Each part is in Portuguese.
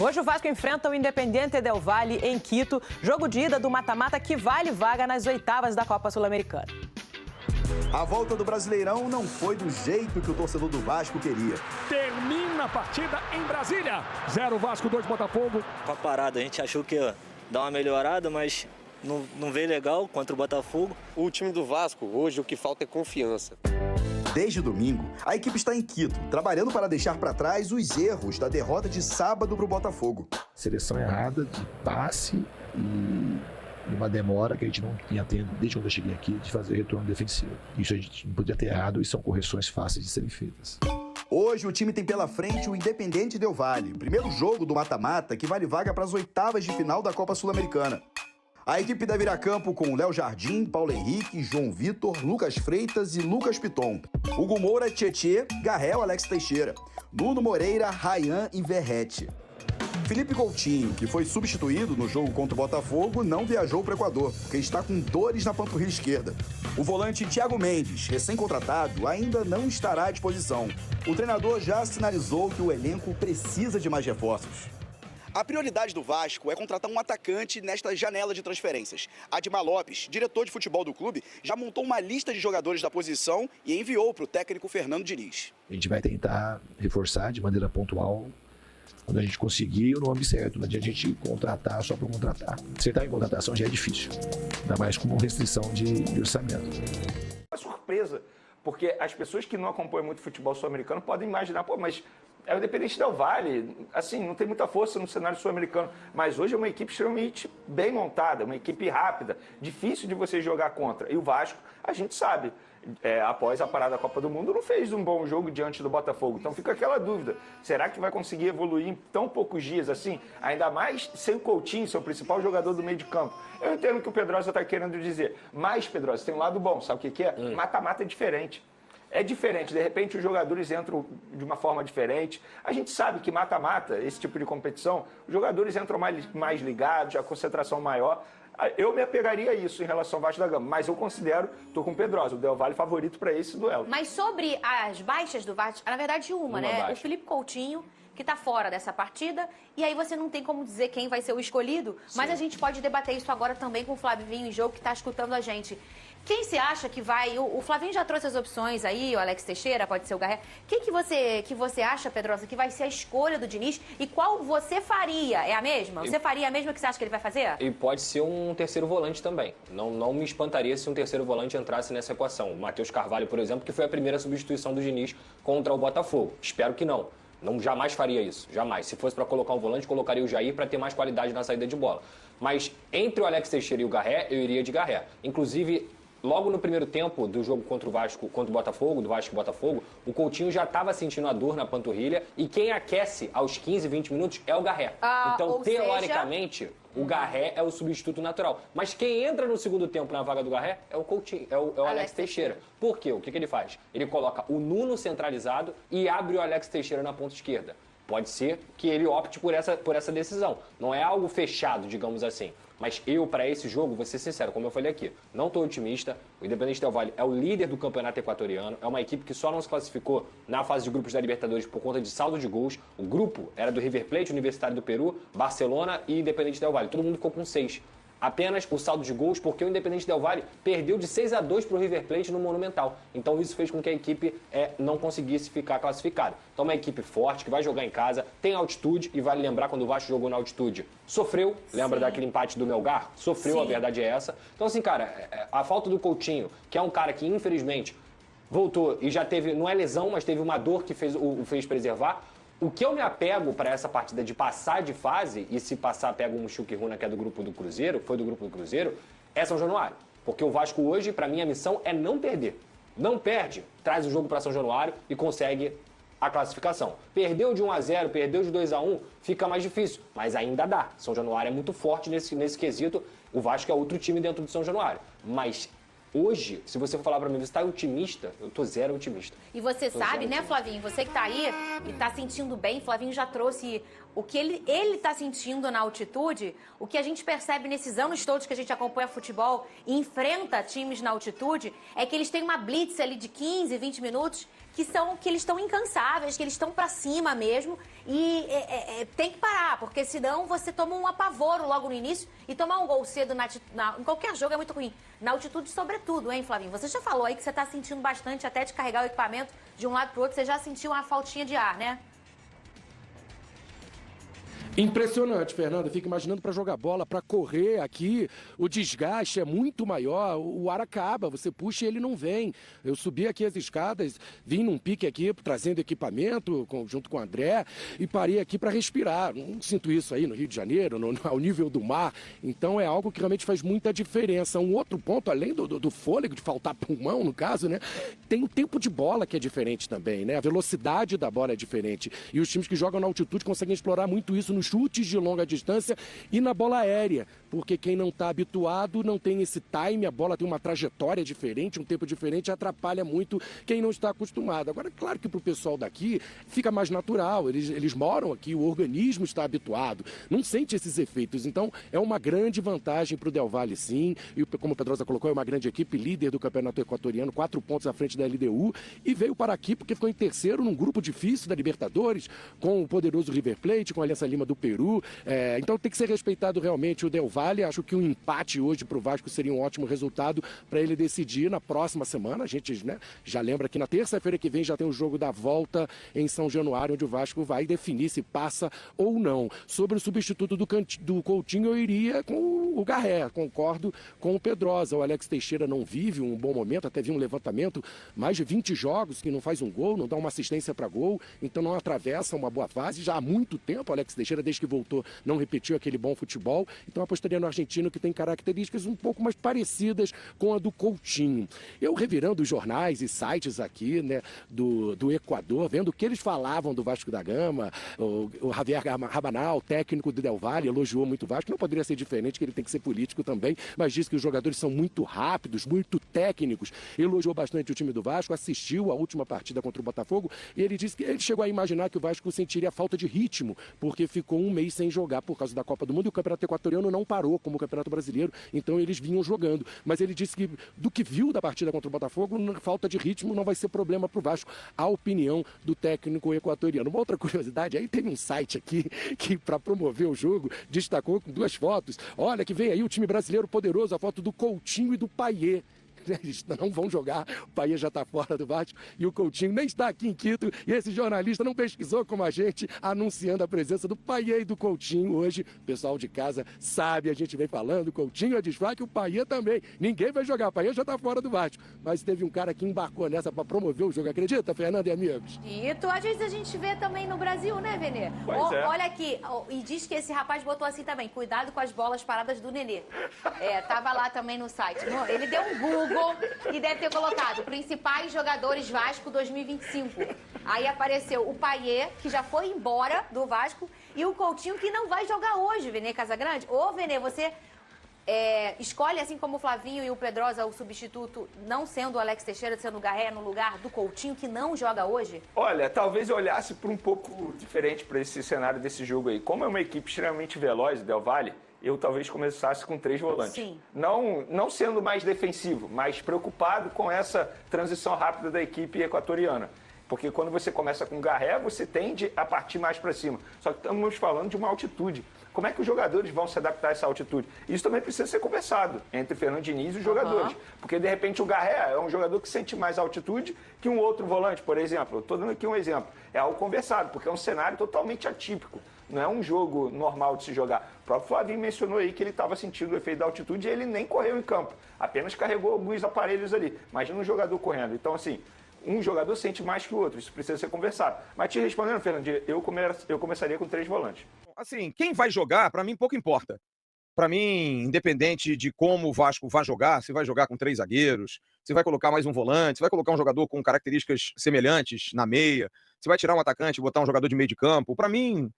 Hoje o Vasco enfrenta o Independiente del Valle em Quito, jogo de ida do mata-mata que vale vaga nas oitavas da Copa Sul-Americana. A volta do Brasileirão não foi do jeito que o torcedor do Vasco queria. Termina a partida em Brasília. 0 Vasco, 2 Botafogo. Com a parada, a gente achou que ia dar uma melhorada, mas não veio legal contra o Botafogo. O time do Vasco, hoje, o que falta é confiança. Desde domingo, a equipe está em Quito, trabalhando para deixar para trás os erros da derrota de sábado para o Botafogo. Seleção errada de passe e uma demora que a gente não tinha tendo desde quando eu cheguei aqui de fazer retorno defensivo. Isso a gente não podia ter errado e são correções fáceis de serem feitas. Hoje o time tem pela frente o Independiente del Valle, primeiro jogo do mata-mata que vale vaga para as oitavas de final da Copa Sul-Americana. A equipe deve ir a campo com Léo Jardim, Paulo Henrique, João Vitor, Lucas Freitas e Lucas Piton. Hugo Moura, Tietê, Garrel, Alex Teixeira, Nuno Moreira, Ryan e Verrete. Felipe Coutinho, que foi substituído no jogo contra o Botafogo, não viajou para o Equador, porque está com dores na panturrilha esquerda. O volante Thiago Mendes, recém-contratado, ainda não estará à disposição. O treinador já sinalizou que o elenco precisa de mais reforços. A prioridade do Vasco é contratar um atacante nesta janela de transferências. Admar Lopes, diretor de futebol do clube, já montou uma lista de jogadores da posição e enviou para o técnico Fernando Diniz. A gente vai tentar reforçar de maneira pontual quando a gente conseguir o nome certo. Não adianta a gente contratar só para contratar. Acertar em contratação já é difícil, ainda mais com restrição de orçamento. Uma surpresa, porque as pessoas que não acompanham muito futebol sul-americano podem imaginar, mas é o Independiente del Valle, assim, não tem muita força no cenário sul-americano, mas hoje é uma equipe extremamente bem montada, uma equipe rápida, difícil de você jogar contra. E o Vasco, a gente sabe, após a parada da Copa do Mundo, não fez um bom jogo diante do Botafogo. Então fica aquela dúvida, será que vai conseguir evoluir em tão poucos dias assim? Ainda mais sem o Coutinho, seu principal jogador do meio de campo. Eu entendo o que o Pedrosa está querendo dizer, mas, Pedrosa, tem um lado bom, sabe o que é? Mata-mata é diferente. É diferente, de repente os jogadores entram de uma forma diferente. A gente sabe que mata-mata, esse tipo de competição, os jogadores entram mais ligados, a concentração maior. Eu me apegaria a isso em relação ao Vasco da Gama, mas eu considero, estou com o Pedrosa, o Del Valle favorito para esse duelo. Mas sobre as baixas do Vasco, na verdade uma né? Baixa. O Felipe Coutinho, que está fora dessa partida, e aí você não tem como dizer quem vai ser o escolhido, mas a gente pode debater isso agora também com o Flavinho em jogo, que está escutando a gente. Quem você acha que vai... O Flavinho já trouxe as opções aí, o Alex Teixeira, pode ser o Garré. Quem que você acha, Pedrosa, que vai ser a escolha do Diniz e qual você faria? É a mesma? Você faria a mesma que você acha que ele vai fazer? E pode ser um terceiro volante também. Não me espantaria se um terceiro volante entrasse nessa equação. O Matheus Carvalho, por exemplo, que foi a primeira substituição do Diniz contra o Botafogo. Espero que não. Jamais faria isso, jamais. Se fosse para colocar um volante, colocaria o Jair para ter mais qualidade na saída de bola. Mas entre o Alex Teixeira e o Garré, eu iria de Garré. Inclusive, logo no primeiro tempo do jogo contra o Botafogo, do Vasco e Botafogo, o Coutinho já estava sentindo a dor na panturrilha e quem aquece aos 15, 20 minutos é o Garré. Então, teoricamente, o Garré é o substituto natural. Mas quem entra no segundo tempo na vaga do Garré é o Coutinho, é o Alex Teixeira. Por quê? O que ele faz? Ele coloca o Nuno centralizado e abre o Alex Teixeira na ponta esquerda. Pode ser que ele opte por essa decisão. Não é algo fechado, digamos assim. Mas eu, para esse jogo, vou ser sincero, como eu falei aqui, não estou otimista. O Independiente del Valle é o líder do campeonato equatoriano, é uma equipe que só não se classificou na fase de grupos da Libertadores por conta de saldo de gols. O grupo era do River Plate, Universitário do Peru, Barcelona e Independiente del Valle. Todo mundo ficou com 6. Apenas o saldo de gols, porque o Independiente del Valle perdeu de 6-2 para o River Plate no Monumental. Então isso fez com que a equipe não conseguisse ficar classificada. Então uma equipe forte, que vai jogar em casa, tem altitude, e vale lembrar quando o Vasco jogou na altitude. Sofreu, lembra daquele empate do Melgar? Sofreu, a verdade é essa. Então assim, cara, a falta do Coutinho, que é um cara que infelizmente voltou e já teve, não é lesão, mas teve uma dor que o fez preservar. O que eu me apego para essa partida de passar de fase, e se passar pega um Chuquiruna que é do grupo do Cruzeiro, foi do grupo do Cruzeiro, é São Januário. Porque o Vasco hoje, para mim, a missão é não perder. Não perde, traz o jogo para São Januário e consegue a classificação. Perdeu de 1-0, perdeu de 2-1, fica mais difícil, mas ainda dá. São Januário é muito forte nesse quesito, o Vasco é outro time dentro de São Januário. Mas hoje, se você for falar pra mim, você tá otimista? Eu tô zero otimista. E você sabe, né, Flavinho? Você que tá aí e tá sentindo bem, Flavinho já trouxe o que ele tá sentindo na altitude, o que a gente percebe nesses anos todos que a gente acompanha futebol e enfrenta times na altitude, é que eles têm uma blitz ali de 15, 20 minutos que eles estão incansáveis, que eles estão pra cima mesmo e tem que parar. segurar, porque senão você toma um apavoro logo no início e tomar um gol cedo em qualquer jogo é muito ruim. Na altitude, sobretudo, hein, Flavinho? Você já falou aí que você está sentindo bastante até de carregar o equipamento de um lado para o outro, você já sentiu uma faltinha de ar, né? Impressionante, Fernanda. Fico imaginando para jogar bola, para correr aqui, o desgaste é muito maior, o ar acaba, você puxa e ele não vem. Eu subi aqui as escadas, vim num pique aqui, trazendo equipamento junto com o André e parei aqui para respirar. Não sinto isso aí no Rio de Janeiro, ao nível do mar. Então é algo que realmente faz muita diferença. Um outro ponto, além do fôlego, de faltar pulmão, no caso, né? Tem o tempo de bola que é diferente também, né? A velocidade da bola é diferente. E os times que jogam na altitude conseguem explorar muito isso no chutes de longa distância e na bola aérea, porque quem não está habituado não tem esse time, a bola tem uma trajetória diferente, um tempo diferente, atrapalha muito quem não está acostumado. Agora, claro que para o pessoal daqui fica mais natural, eles moram aqui, o organismo está habituado, não sente esses efeitos, então é uma grande vantagem para o Del Valle, sim, e como o Pedrosa colocou, é uma grande equipe, líder do campeonato equatoriano, 4 pontos à frente da LDU, e veio para aqui porque ficou em terceiro num grupo difícil da Libertadores, com o poderoso River Plate, com a Aliança Lima do Peru. Então tem que ser respeitado realmente o Del Valle. Acho que um empate hoje para o Vasco seria um ótimo resultado para ele decidir na próxima semana. A gente, né, já lembra que na terça-feira que vem já tem o jogo da volta em São Januário, onde o Vasco vai definir se passa ou não. Sobre o substituto do Coutinho, eu iria com o Garré. Concordo com o Pedrosa. O Alex Teixeira não vive um bom momento, até vi um levantamento, mais de 20 jogos que não faz um gol, não dá uma assistência para gol, então não atravessa uma boa fase. Já há muito tempo o Alex Teixeira, desde que voltou, não repetiu aquele bom futebol. Então apostaria no argentino, que tem características um pouco mais parecidas com a do Coutinho. Eu revirando os jornais e sites aqui, né, do Equador, vendo o que eles falavam do Vasco da Gama, o Javier Rabanal, técnico do Del Valle, elogiou muito o Vasco. Não poderia ser diferente, que ele tem que ser político também, mas disse que os jogadores são muito rápidos, muito técnicos. Elogiou bastante o time do Vasco, assistiu a última partida contra o Botafogo e ele disse que ele chegou a imaginar que o Vasco sentiria falta de ritmo, porque ficou um mês sem jogar por causa da Copa do Mundo e o Campeonato Equatoriano não parou como o Campeonato Brasileiro, então eles vinham jogando. Mas ele disse que do que viu da partida contra o Botafogo, falta de ritmo não vai ser problema para o Vasco, a opinião do técnico equatoriano. Uma outra curiosidade, aí tem um site aqui que para promover o jogo destacou com 2 fotos. Olha que vem aí o time brasileiro poderoso, a foto do Coutinho e do Payet. Eles não vão jogar, o Payet já está fora do Vasco e o Coutinho nem está aqui em Quito, e esse jornalista não pesquisou como a gente, anunciando a presença do Payet e do Coutinho hoje. O pessoal de casa sabe, a gente vem falando, o Coutinho é desfalque, o Payet também. Ninguém vai jogar, o Payet já está fora do Vasco, mas teve um cara que embarcou nessa para promover o jogo, acredita, Fernanda e amigos? E às vezes a gente vê também no Brasil, né, Venê? Olha aqui, e diz que esse rapaz botou assim também, cuidado com as bolas paradas do Nenê. Tava lá também no site. Ele deu um Google e deve ter colocado principais jogadores Vasco 2025. Aí apareceu o Payet, que já foi embora do Vasco, e o Coutinho, que não vai jogar hoje, Venê Casagrande. Ô, Venê, você escolhe, assim como o Flavinho e o Pedrosa, o substituto, não sendo o Alex Teixeira, sendo o Garré, no lugar do Coutinho, que não joga hoje? Olha, talvez eu olhasse por um pouco diferente para esse cenário desse jogo aí. Como é uma equipe extremamente veloz, o Del Valle, eu talvez começasse com 3 volantes. Sim. Não sendo mais defensivo, mas preocupado com essa transição rápida da equipe equatoriana. Porque quando você começa com Garré, você tende a partir mais para cima. Só que estamos falando de uma altitude. Como é que os jogadores vão se adaptar a essa altitude? Isso também precisa ser conversado entre Fernando Diniz e os jogadores. Porque, de repente, o Garré é um jogador que sente mais altitude que um outro volante, por exemplo. Estou dando aqui um exemplo. É algo conversado, porque é um cenário totalmente atípico. Não é um jogo normal de se jogar. O próprio Flavinho mencionou aí que ele estava sentindo o efeito da altitude e ele nem correu em campo. Apenas carregou alguns aparelhos ali. Imagina um jogador correndo. Então, assim, um jogador sente mais que o outro. Isso precisa ser conversado. Mas te respondendo, Fernandinho, eu começaria com 3 volantes. Assim, quem vai jogar, para mim, pouco importa. Para mim, independente de como o Vasco vai jogar, se vai jogar com 3 zagueiros, se vai colocar mais um volante, se vai colocar um jogador com características semelhantes na meia, se vai tirar um atacante e botar um jogador de meio de campo, para mim,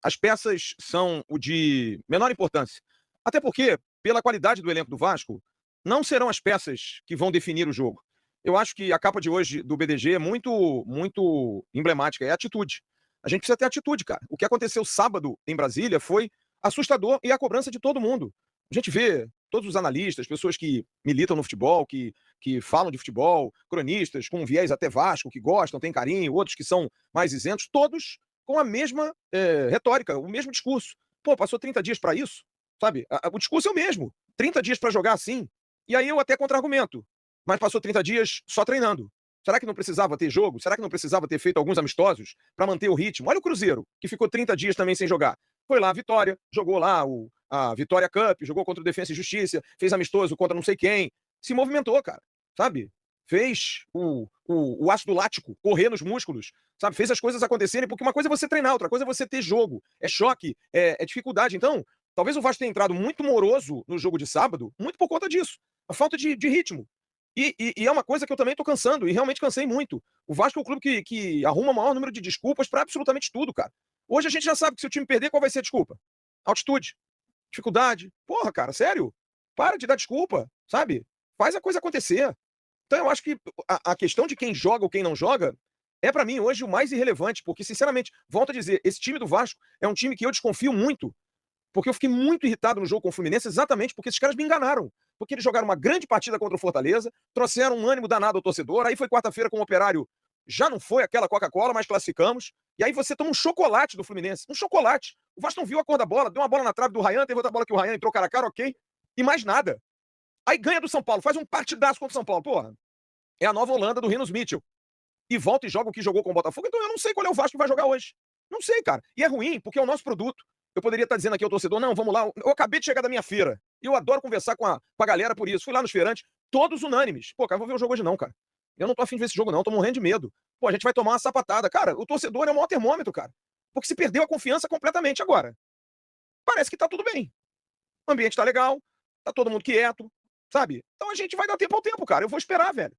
as peças são o de menor importância. Até porque, pela qualidade do elenco do Vasco, não serão as peças que vão definir o jogo. Eu acho que a capa de hoje do BDG é muito emblemática, é a atitude. A gente precisa ter atitude, cara. O que aconteceu sábado em Brasília foi assustador e a cobrança de todo mundo. A gente vê todos os analistas, pessoas que militam no futebol, que falam de futebol, cronistas com um viés até Vasco, que gostam, têm carinho, outros que são mais isentos, todos com a mesma retórica, o mesmo discurso. Pô, passou 30 dias para isso, sabe? O discurso é o mesmo. 30 dias para jogar assim. E aí eu até contra-argumento. Mas passou 30 dias só treinando. Será que não precisava ter jogo? Será que não precisava ter feito alguns amistosos para manter o ritmo? Olha o Cruzeiro, que ficou 30 dias também sem jogar. Foi lá a Vitória, jogou lá a Vitória Cup, jogou contra o Defensa e Justiça, fez amistoso contra não sei quem. Se movimentou, cara, sabe? Fez o ácido lático correr nos músculos, sabe? Fez as coisas acontecerem, porque uma coisa é você treinar, outra coisa é você ter jogo. É choque, é dificuldade. Então, talvez o Vasco tenha entrado muito moroso no jogo de sábado, muito por conta disso. A falta de ritmo. E é uma coisa que eu também tô cansando, e realmente cansei muito. O Vasco é o clube que arruma o maior número de desculpas para absolutamente tudo, cara. Hoje a gente já sabe que se o time perder, qual vai ser a desculpa? Altitude, dificuldade. Porra, cara, sério? Para de dar desculpa, sabe? Faz a coisa acontecer. Então eu acho que a questão de quem joga ou quem não joga é para mim hoje o mais irrelevante, porque sinceramente, volto a dizer, esse time do Vasco é um time que eu desconfio muito, porque eu fiquei muito irritado no jogo com o Fluminense exatamente porque esses caras me enganaram. Porque eles jogaram uma grande partida contra o Fortaleza, trouxeram um ânimo danado ao torcedor, aí foi quarta-feira com o Operário, já não foi aquela Coca-Cola, mas classificamos, e aí você toma um chocolate do Fluminense, um chocolate. O Vasco não viu a cor da bola, deu uma bola na trave do Ryan, teve outra bola que o Ryan entrou cara a cara, ok, e mais nada. Aí ganha do São Paulo, faz um partidaço contra o São Paulo, porra. É a nova Holanda do Rinus Mitchell. E volta e joga o que jogou com o Botafogo, então eu não sei qual é o Vasco que vai jogar hoje. Não sei, cara. E é ruim, porque é o nosso produto. Eu poderia estar dizendo aqui ao torcedor, não, vamos lá, eu acabei de chegar da minha feira. E eu adoro conversar com a galera por isso. Fui lá nos feirantes, todos unânimes. Pô, cara, vou ver o jogo hoje não, cara. Eu não tô afim de ver esse jogo não, tô morrendo de medo. Pô, a gente vai tomar uma sapatada. Cara, o torcedor é o maior termômetro, cara. Porque se perdeu a confiança completamente agora. Parece que tá tudo bem. O ambiente tá legal, tá todo mundo quieto, sabe? Então a gente vai dar tempo ao tempo, cara. Eu vou esperar, velho.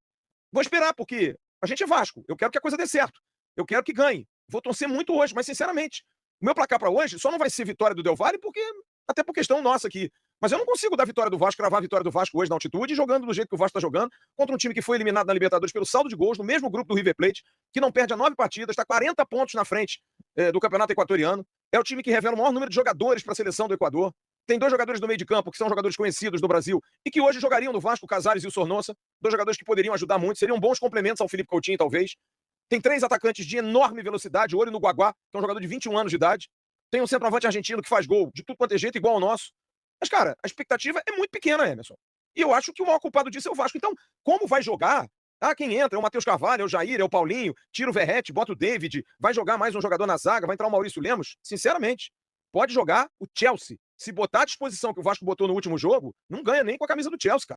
Vou esperar, porque a gente é Vasco. Eu quero que a coisa dê certo. Eu quero que ganhe. Vou torcer muito hoje, mas sinceramente, o meu placar para hoje só não vai ser vitória do Del Valle, porque até por questão nossa aqui. Mas eu não consigo dar vitória do Vasco, cravar a vitória do Vasco hoje na altitude, jogando do jeito que o Vasco está jogando, contra um time que foi eliminado na Libertadores pelo saldo de gols, no mesmo grupo do River Plate, que não perde a 9 partidas, está 40 pontos na frente do Campeonato Equatoriano. É o time que revela o maior número de jogadores para a seleção do Equador. Tem 2 jogadores do meio de campo, que são jogadores conhecidos do Brasil, e que hoje jogariam no Vasco, o Casares e o Sornosa. 2 jogadores que poderiam ajudar muito, seriam bons complementos ao Felipe Coutinho, talvez. Tem 3 atacantes de enorme velocidade, olho no Guaguá, que é um jogador de 21 anos de idade. Tem um centroavante argentino que faz gol de tudo quanto é jeito, igual ao nosso. Mas, cara, a expectativa é muito pequena, Emerson. E eu acho que o maior culpado disso é o Vasco. Então, como vai jogar? Ah, quem entra? É o Matheus Carvalho, é o Jair, é o Paulinho, tira o Verrete, bota o David, vai jogar mais um jogador na zaga, vai entrar o Maurício Lemos? Sinceramente, pode jogar o Chelsea. Se botar à disposição que o Vasco botou no último jogo, não ganha nem com a camisa do Chelsea, cara.